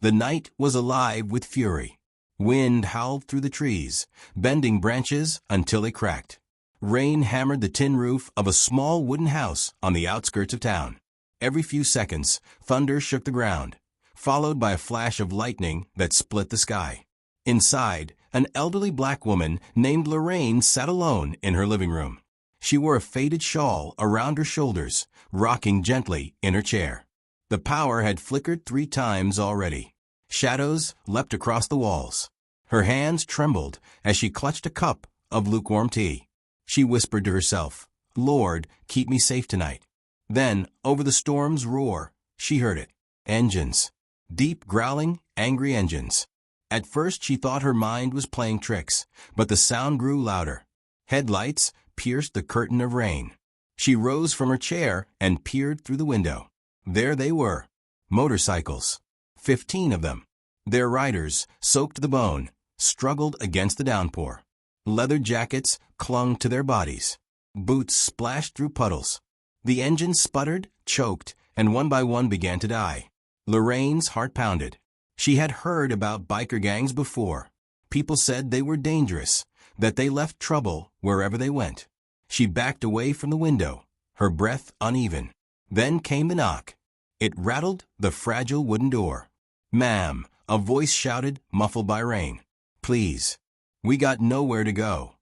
The night was alive with fury. Wind howled through the trees, bending branches until they cracked. Rain hammered the tin roof of a small wooden house on the outskirts of town. Every few seconds, thunder shook the ground, followed by a flash of lightning that split the sky. Inside, an elderly black woman named Lorraine sat alone in her living room. She wore a faded shawl around her shoulders, rocking gently in her chair. The power had flickered 3 times already. Shadows leapt across the walls. Her hands trembled as she clutched a cup of lukewarm tea. She whispered to herself, "Lord, keep me safe tonight." Then, over the storm's roar, she heard it. Engines. Deep growling, angry engines. At first she thought her mind was playing tricks, but the sound grew louder. Headlights pierced the curtain of rain. She rose from her chair and peered through the window. There they were. Motorcycles. 15 of them. Their riders, soaked to the bone, struggled against the downpour. Leather jackets clung to their bodies. Boots splashed through puddles. The engines sputtered, choked, and one by one began to die. Lorraine's heart pounded. She had heard about biker gangs before. People said they were dangerous, that they left trouble wherever they went. She backed away from the window, her breath uneven. Then came the knock. It rattled the fragile wooden door. "Ma'am," a voice shouted, muffled by rain. "Please. We got nowhere to go."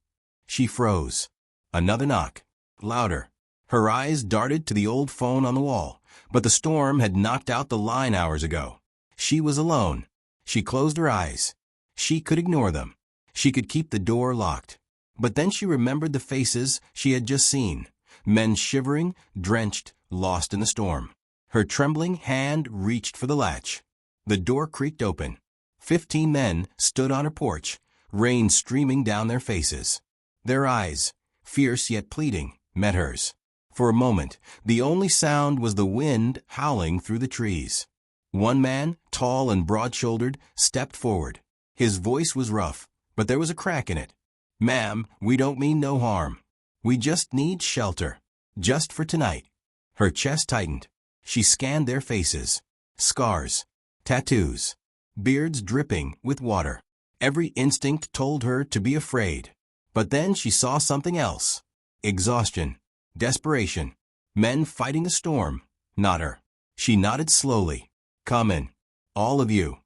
She froze. Another knock. Louder. Her eyes darted to the old phone on the wall, but the storm had knocked out the line hours ago. She was alone. She closed her eyes. She could ignore them. She could keep the door locked. But then she remembered the faces she had just seen. Men shivering, drenched, lost in the storm. Her trembling hand reached for the latch. The door creaked open. 15 men stood on her porch, rain streaming down their faces. Their eyes, fierce yet pleading, met hers. For a moment, the only sound was the wind howling through the trees. One man, tall and broad-shouldered, stepped forward. His voice was rough, but there was a crack in it. "Ma'am, we don't mean no harm. We just need shelter. Just for tonight." Her chest tightened. She scanned their faces. Scars. Tattoos. Beards dripping with water. Every instinct told her to be afraid. But then she saw something else. Exhaustion. Desperation. Men fighting a storm. Not her. She nodded slowly. "Come in. All of you."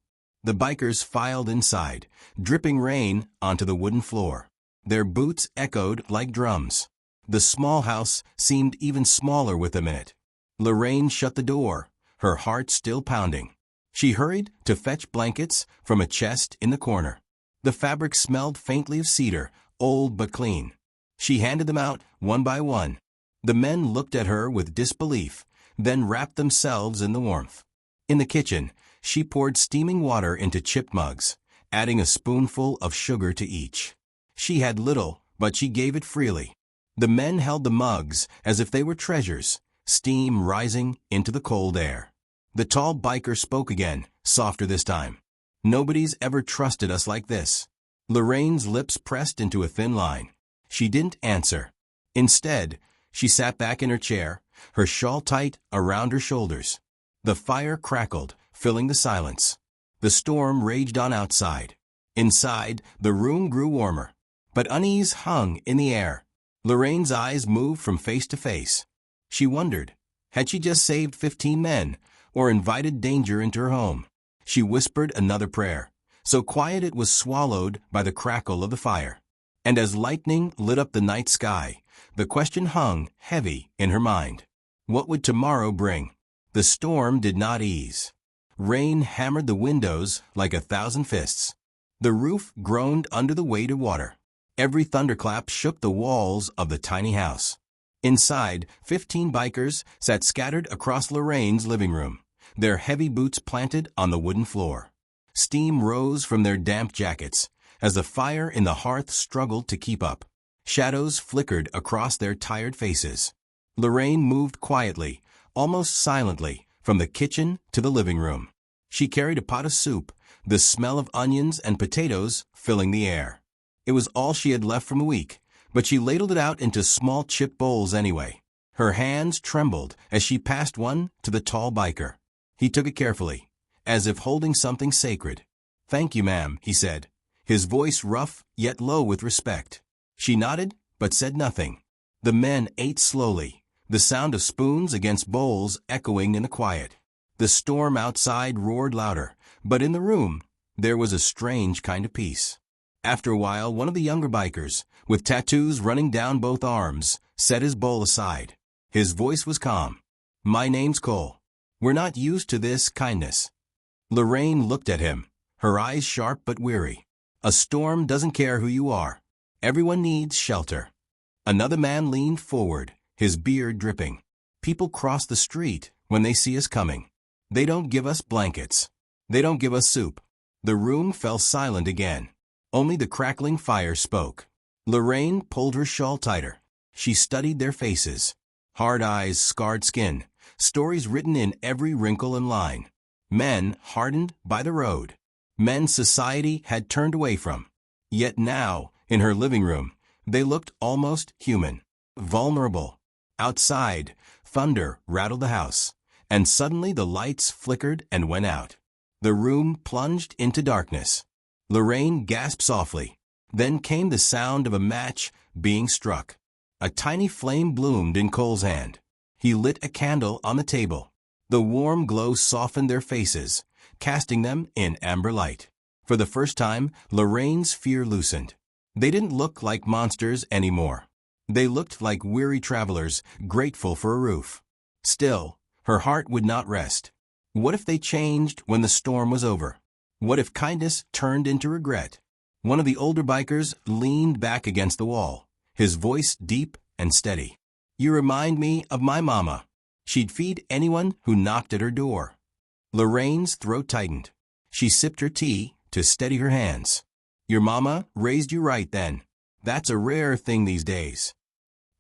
The bikers filed inside, dripping rain onto the wooden floor. Their boots echoed like drums. The small house seemed even smaller with them in it. Lorraine shut the door, her heart still pounding. She hurried to fetch blankets from a chest in the corner. The fabric smelled faintly of cedar, old but clean. She handed them out one by one. The men looked at her with disbelief, then wrapped themselves in the warmth. In the kitchen, she poured steaming water into chipped mugs, adding a spoonful of sugar to each. She had little, but she gave it freely. The men held the mugs as if they were treasures, steam rising into the cold air. The tall biker spoke again, softer this time. "Nobody's ever trusted us like this." Lorraine's lips pressed into a thin line. She didn't answer. Instead, she sat back in her chair, her shawl tight around her shoulders. The fire crackled, filling the silence. The storm raged on outside. Inside, the room grew warmer. But unease hung in the air. Lorraine's eyes moved from face to face. She wondered, had she just saved 15 men, or invited danger into her home? She whispered another prayer, so quiet it was swallowed by the crackle of the fire. And as lightning lit up the night sky, the question hung heavy in her mind. What would tomorrow bring? The storm did not ease. Rain hammered the windows like 1,000 fists. The roof groaned under the weight of water. Every thunderclap shook the walls of the tiny house. Inside, 15 bikers sat scattered across Lorraine's living room, their heavy boots planted on the wooden floor. Steam rose from their damp jackets as the fire in the hearth struggled to keep up. Shadows flickered across their tired faces. Lorraine moved quietly, almost silently, from the kitchen to the living room. She carried a pot of soup, the smell of onions and potatoes filling the air. It was all she had left from the week, but she ladled it out into small chip bowls anyway. Her hands trembled as she passed one to the tall biker. He took it carefully, as if holding something sacred. "Thank you, ma'am," he said, his voice rough yet low with respect. She nodded, but said nothing. The men ate slowly, the sound of spoons against bowls echoing in the quiet. The storm outside roared louder, but in the room there was a strange kind of peace. After a while, one of the younger bikers, with tattoos running down both arms, set his bowl aside. His voice was calm. "My name's Cole. We're not used to this kindness." Lorraine looked at him, her eyes sharp but weary. "A storm doesn't care who you are. Everyone needs shelter." Another man leaned forward, his beard dripping. "People cross the street when they see us coming. They don't give us blankets. They don't give us soup." The room fell silent again. Only the crackling fire spoke. Lorraine pulled her shawl tighter. She studied their faces. Hard eyes, scarred skin, stories written in every wrinkle and line. Men hardened by the road. Men society had turned away from. Yet now, in her living room, they looked almost human, vulnerable. Outside, thunder rattled the house, and suddenly the lights flickered and went out. The room plunged into darkness. Lorraine gasped softly. Then came the sound of a match being struck. A tiny flame bloomed in Cole's hand. He lit a candle on the table. The warm glow softened their faces, casting them in amber light. For the first time, Lorraine's fear loosened. They didn't look like monsters anymore. They looked like weary travelers, grateful for a roof. Still, her heart would not rest. What if they changed when the storm was over? What if kindness turned into regret? One of the older bikers leaned back against the wall, his voice deep and steady. "You remind me of my mama. She'd feed anyone who knocked at her door." Lorraine's throat tightened. She sipped her tea to steady her hands. "Your mama raised you right then. That's a rare thing these days."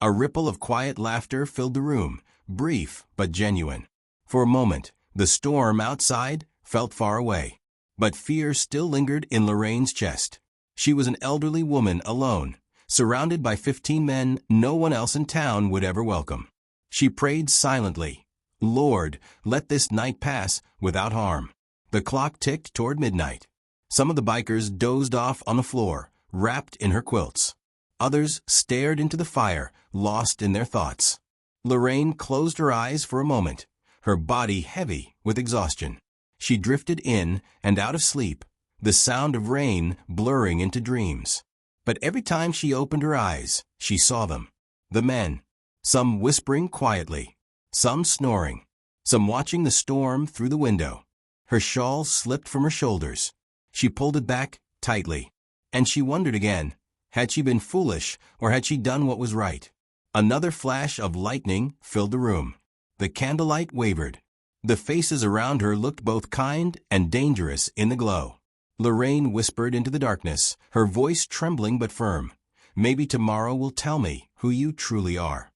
A ripple of quiet laughter filled the room, brief but genuine. For a moment, the storm outside felt far away. But fear still lingered in Lorraine's chest. She was an elderly woman alone, surrounded by 15 men no one else in town would ever welcome. She prayed silently, "Lord, let this night pass without harm." The clock ticked toward midnight. Some of the bikers dozed off on the floor, wrapped in her quilts. Others stared into the fire, lost in their thoughts. Lorraine closed her eyes for a moment, her body heavy with exhaustion. She drifted in and out of sleep, the sound of rain blurring into dreams. But every time she opened her eyes, she saw them. The men, some whispering quietly, some snoring, some watching the storm through the window. Her shawl slipped from her shoulders. She pulled it back tightly, and she wondered again, had she been foolish or had she done what was right? Another flash of lightning filled the room. The candlelight wavered. The faces around her looked both kind and dangerous in the glow. Lorraine whispered into the darkness, her voice trembling but firm, "Maybe tomorrow will tell me who you truly are."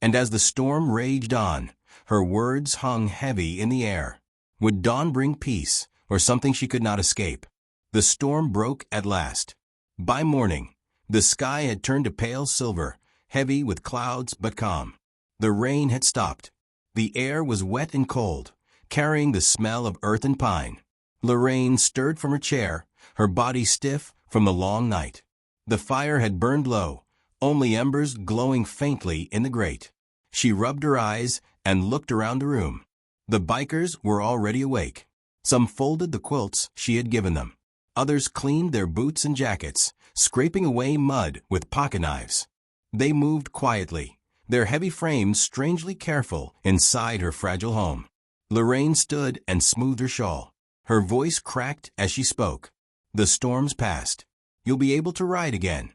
And as the storm raged on, her words hung heavy in the air. Would dawn bring peace, or something she could not escape? The storm broke at last. By morning, the sky had turned to pale silver, heavy with clouds but calm. The rain had stopped. The air was wet and cold, carrying the smell of earth and pine. Lorraine stirred from her chair, her body stiff from the long night. The fire had burned low, only embers glowing faintly in the grate. She rubbed her eyes and looked around the room. The bikers were already awake. Some folded the quilts she had given them. Others cleaned their boots and jackets, scraping away mud with pocket knives. They moved quietly, their heavy frames strangely careful inside her fragile home. Lorraine stood and smoothed her shawl. Her voice cracked as she spoke. "The storm's past. You'll be able to ride again."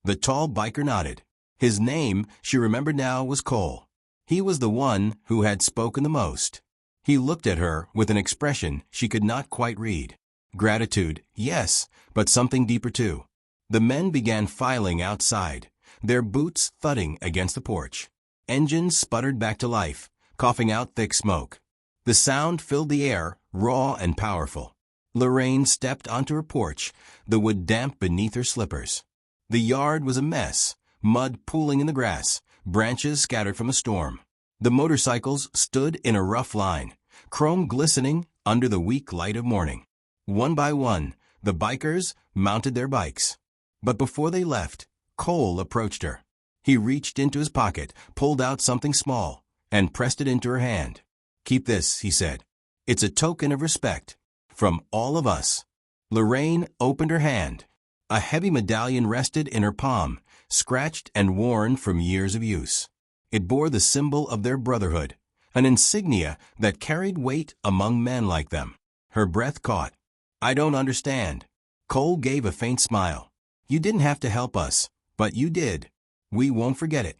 The tall biker nodded. His name, she remembered now, was Cole. He was the one who had spoken the most. He looked at her with an expression she could not quite read. Gratitude, yes, but something deeper too. The men began filing outside, their boots thudding against the porch. Engines sputtered back to life, coughing out thick smoke. The sound filled the air, raw and powerful. Lorraine stepped onto her porch, the wood damp beneath her slippers. The yard was a mess, mud pooling in the grass, branches scattered from a storm. The motorcycles stood in a rough line, chrome glistening under the weak light of morning. One by one, the bikers mounted their bikes. But before they left, Cole approached her. He reached into his pocket, pulled out something small, and pressed it into her hand. "Keep this," he said. "It's a token of respect. From all of us." Lorraine opened her hand. A heavy medallion rested in her palm, scratched and worn from years of use. It bore the symbol of their brotherhood, an insignia that carried weight among men like them. Her breath caught. "I don't understand." Cole gave a faint smile. "You didn't have to help us, but you did. We won't forget it."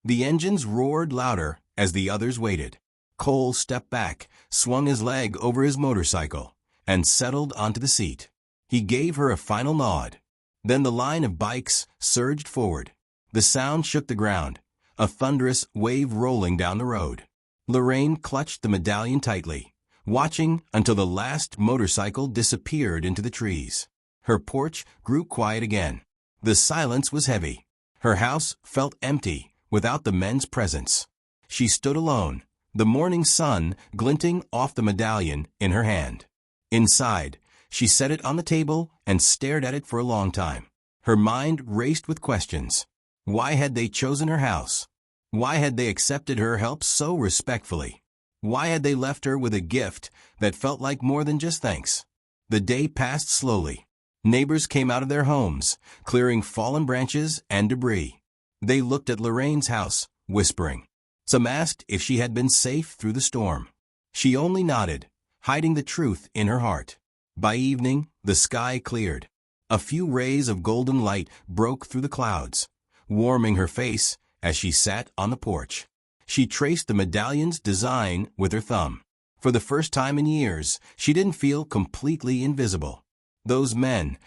The engines roared louder as the others waited. Cole stepped back, swung his leg over his motorcycle, and settled onto the seat. He gave her a final nod. Then the line of bikes surged forward. The sound shook the ground, a thunderous wave rolling down the road. Lorraine clutched the medallion tightly, watching until the last motorcycle disappeared into the trees. Her porch grew quiet again. The silence was heavy. Her house felt empty without the men's presence. She stood alone, the morning sun glinting off the medallion in her hand. Inside, she set it on the table and stared at it for a long time. Her mind raced with questions. Why had they chosen her house? Why had they accepted her help so respectfully? Why had they left her with a gift that felt like more than just thanks? The day passed slowly. Neighbors came out of their homes, clearing fallen branches and debris. They looked at Lorraine's house, whispering. Some asked if she had been safe through the storm. She only nodded, hiding the truth in her heart. By evening, the sky cleared. A few rays of golden light broke through the clouds, warming her face as she sat on the porch. She traced the medallion's design with her thumb. For the first time in years, she didn't feel completely invisible. Those men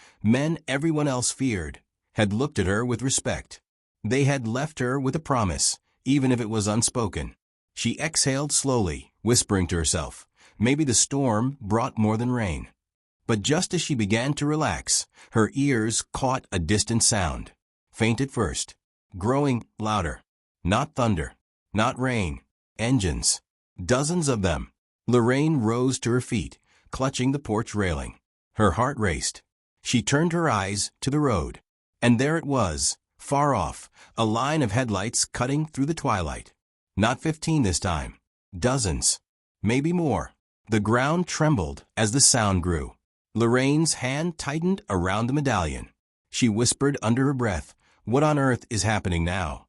everyone else feared, had looked at her with respect. They had left her with a promise, even if it was unspoken. She exhaled slowly, whispering to herself, maybe the storm brought more than rain. But just as she began to relax, her ears caught a distant sound. Faint at first, growing louder. Not thunder, not rain, engines. Dozens of them. Lorraine rose to her feet, clutching the porch railing. Her heart raced. She turned her eyes to the road. And there it was, far off, a line of headlights cutting through the twilight. Not 15 this time. Dozens. Maybe more. The ground trembled as the sound grew. Lorraine's hand tightened around the medallion. She whispered under her breath, "What on earth is happening now?"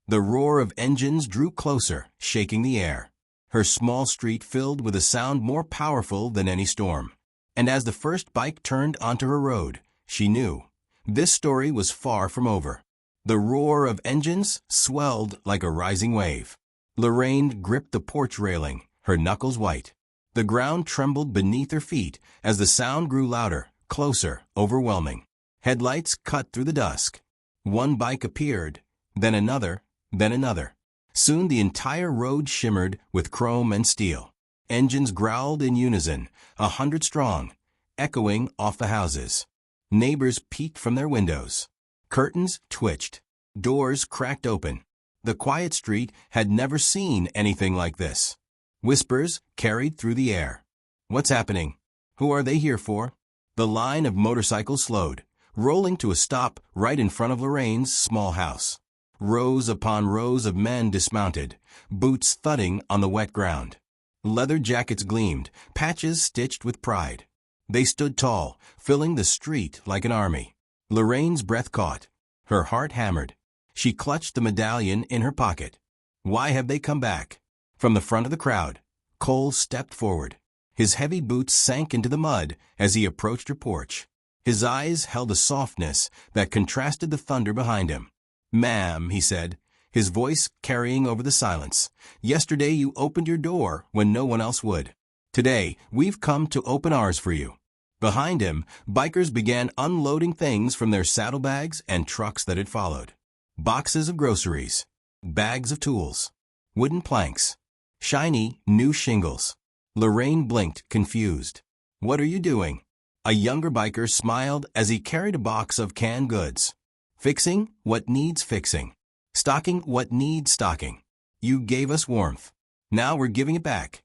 The roar of engines drew closer, shaking the air. Her small street filled with a sound more powerful than any storm. And as the first bike turned onto her road, she knew. This story was far from over. The roar of engines swelled like a rising wave. Lorraine gripped the porch railing, her knuckles white. The ground trembled beneath her feet as the sound grew louder, closer, overwhelming. Headlights cut through the dusk. One bike appeared, then another, then another. Soon the entire road shimmered with chrome and steel. Engines growled in unison, 100 strong, echoing off the houses. Neighbors peeked from their windows. Curtains twitched. Doors cracked open. The quiet street had never seen anything like this. Whispers carried through the air. What's happening? Who are they here for? The line of motorcycles slowed, rolling to a stop right in front of Lorraine's small house. Rows upon rows of men dismounted, boots thudding on the wet ground. Leather jackets gleamed, patches stitched with pride. They stood tall, filling the street like an army. Lorraine's breath caught. Her heart hammered. She clutched the medallion in her pocket. Why have they come back? From the front of the crowd, Cole stepped forward. His heavy boots sank into the mud as he approached her porch. His eyes held a softness that contrasted the thunder behind him. "Ma'am," he said, his voice carrying over the silence, "yesterday you opened your door when no one else would. Today, we've come to open ours for you." Behind him, bikers began unloading things from their saddlebags and trucks that had followed. Boxes of groceries, bags of tools, wooden planks, shiny, new shingles. Lorraine blinked, confused. "What are you doing?" A younger biker smiled as he carried a box of canned goods. "Fixing what needs fixing. Stocking what needs stocking. You gave us warmth. Now we're giving it back."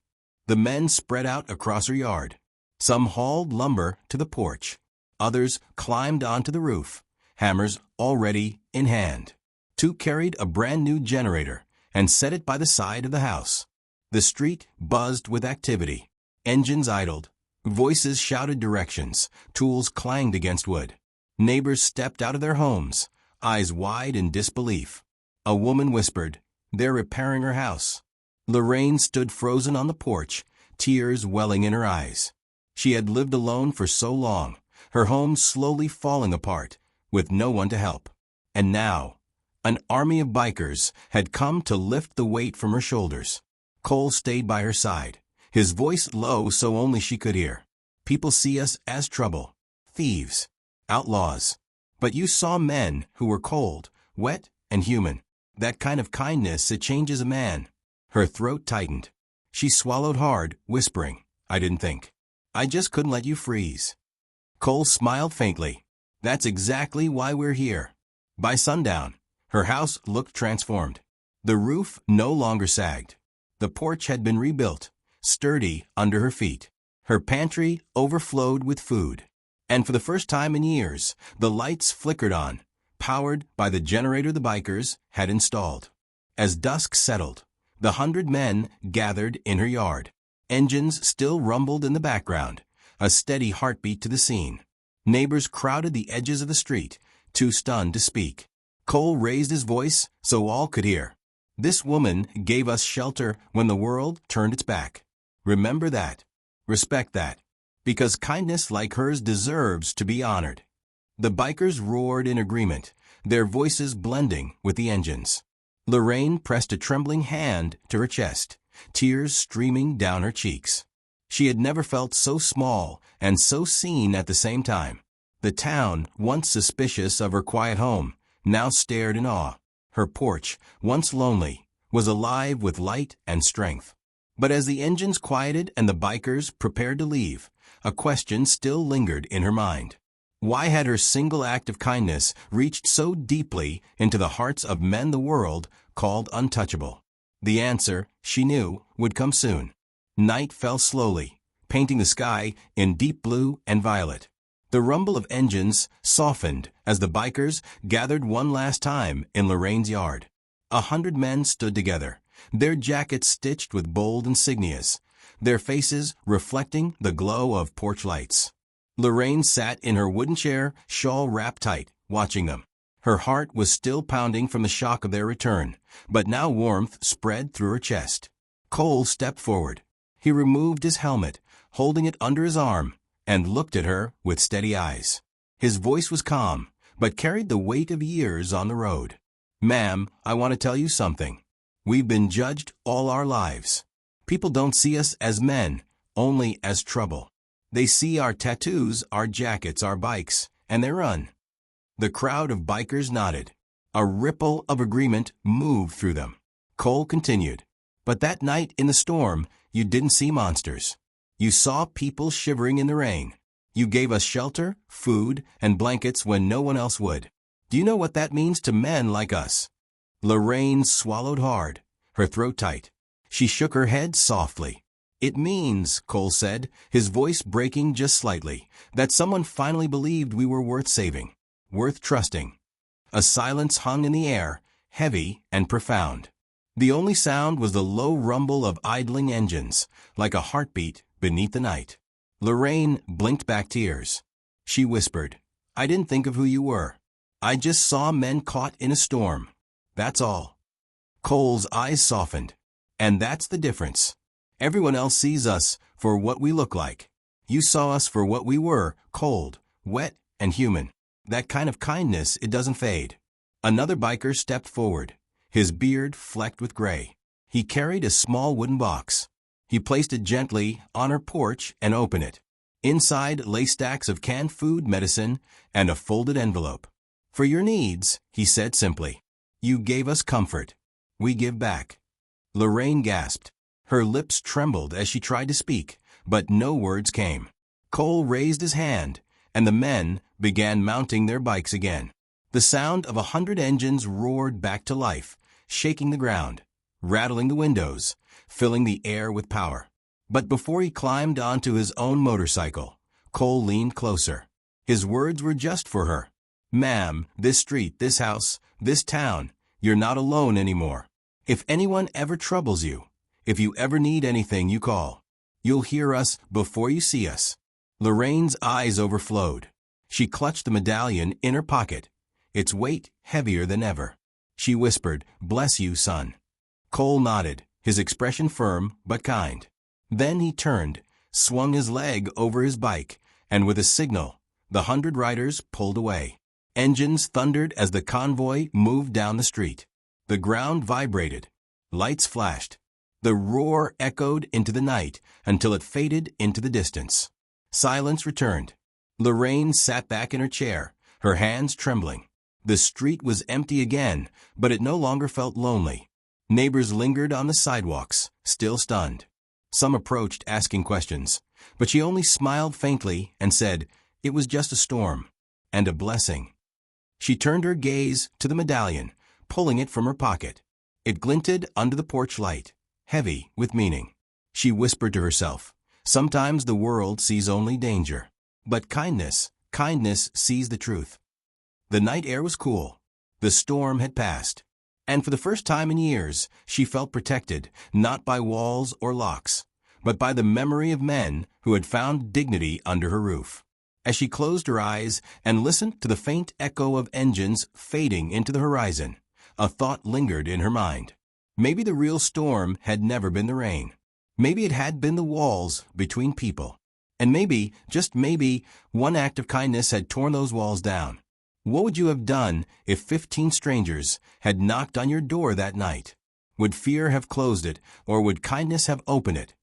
The men spread out across her yard. Some hauled lumber to the porch. Others climbed onto the roof, hammers already in hand. Two carried a brand new generator and set it by the side of the house. The street buzzed with activity. Engines idled. Voices shouted directions. Tools clanged against wood. Neighbors stepped out of their homes, eyes wide in disbelief. A woman whispered, "They're repairing her house." Lorraine stood frozen on the porch, tears welling in her eyes. She had lived alone for so long, her home slowly falling apart, with no one to help. And now, an army of bikers had come to lift the weight from her shoulders. Cole stayed by her side, his voice low so only she could hear. "People see us as trouble, thieves, outlaws. But you saw men who were cold, wet, and human. That kind of kindness, it changes a man." Her throat tightened. She swallowed hard, whispering, "I didn't think. I just couldn't let you freeze." Cole smiled faintly. "That's exactly why we're here." By sundown, her house looked transformed. The roof no longer sagged. The porch had been rebuilt, sturdy under her feet. Her pantry overflowed with food. And for the first time in years, the lights flickered on, powered by the generator the bikers had installed. As dusk settled, the 100 men gathered in her yard. Engines still rumbled in the background, a steady heartbeat to the scene. Neighbors crowded the edges of the street, too stunned to speak. Cole raised his voice so all could hear. "This woman gave us shelter when the world turned its back. Remember that. Respect that. Because kindness like hers deserves to be honored." The bikers roared in agreement, their voices blending with the engines. Lorraine pressed a trembling hand to her chest, tears streaming down her cheeks. She had never felt so small and so seen at the same time. The town, once suspicious of her quiet home, now stared in awe. Her porch, once lonely, was alive with light and strength. But as the engines quieted and the bikers prepared to leave, a question still lingered in her mind. Why had her single act of kindness reached so deeply into the hearts of men the world called untouchable? The answer, she knew, would come soon. Night fell slowly, painting the sky in deep blue and violet. The rumble of engines softened as the bikers gathered one last time in Lorraine's yard. 100 men stood together, their jackets stitched with bold insignias, their faces reflecting the glow of porch lights. Lorraine sat in her wooden chair, shawl wrapped tight, watching them. Her heart was still pounding from the shock of their return, but now warmth spread through her chest. Cole stepped forward. He removed his helmet, holding it under his arm, and looked at her with steady eyes. His voice was calm, but carried the weight of years on the road. "Ma'am, I want to tell you something. We've been judged all our lives. People don't see us as men, only as trouble. They see our tattoos, our jackets, our bikes, and they run." The crowd of bikers nodded. A ripple of agreement moved through them. Cole continued, "But that night in the storm, you didn't see monsters. You saw people shivering in the rain. You gave us shelter, food, and blankets when no one else would. Do you know what that means to men like us?" Lorraine swallowed hard, her throat tight. She shook her head softly. "It means," Cole said, his voice breaking just slightly, "that someone finally believed we were worth saving, worth trusting." A silence hung in the air, heavy and profound. The only sound was the low rumble of idling engines, like a heartbeat beneath the night. Lorraine blinked back tears. She whispered, "I didn't think of who you were. I just saw men caught in a storm. That's all." Cole's eyes softened. "And that's the difference. Everyone else sees us for what we look like. You saw us for what we were, cold, wet, and human. That kind of kindness, it doesn't fade." Another biker stepped forward, his beard flecked with gray. He carried a small wooden box. He placed it gently on her porch and opened it. Inside lay stacks of canned food, medicine, and a folded envelope. "For your needs," he said simply. "You gave us comfort. We give back." Lorraine gasped. Her lips trembled as she tried to speak, but no words came. Cole raised his hand, and the men began mounting their bikes again. The sound of 100 engines roared back to life, shaking the ground, rattling the windows, filling the air with power. But before he climbed onto his own motorcycle, Cole leaned closer. His words were just for her. "Ma'am, this street, this house, this town, you're not alone anymore. If anyone ever troubles you, if you ever need anything, you call. You'll hear us before you see us." Lorraine's eyes overflowed. She clutched the medallion in her pocket, its weight heavier than ever. She whispered, "Bless you, son." Cole nodded, his expression firm but kind. Then he turned, swung his leg over his bike, and with a signal, the 100 riders pulled away. Engines thundered as the convoy moved down the street. The ground vibrated. Lights flashed. The roar echoed into the night until it faded into the distance. Silence returned. Lorraine sat back in her chair, her hands trembling. The street was empty again, but it no longer felt lonely. Neighbors lingered on the sidewalks, still stunned. Some approached asking questions, but she only smiled faintly and said, "It was just a storm, and a blessing." She turned her gaze to the medallion, pulling it from her pocket. It glinted under the porch light, heavy with meaning. She whispered to herself, "Sometimes the world sees only danger, but kindness sees the truth." The night air was cool. The storm had passed. And for the first time in years, she felt protected, not by walls or locks, but by the memory of men who had found dignity under her roof. As she closed her eyes and listened to the faint echo of engines fading into the horizon, a thought lingered in her mind. Maybe the real storm had never been the rain. Maybe it had been the walls between people. And maybe, just maybe, one act of kindness had torn those walls down. What would you have done if 15 strangers had knocked on your door that night? Would fear have closed it, or would kindness have opened it?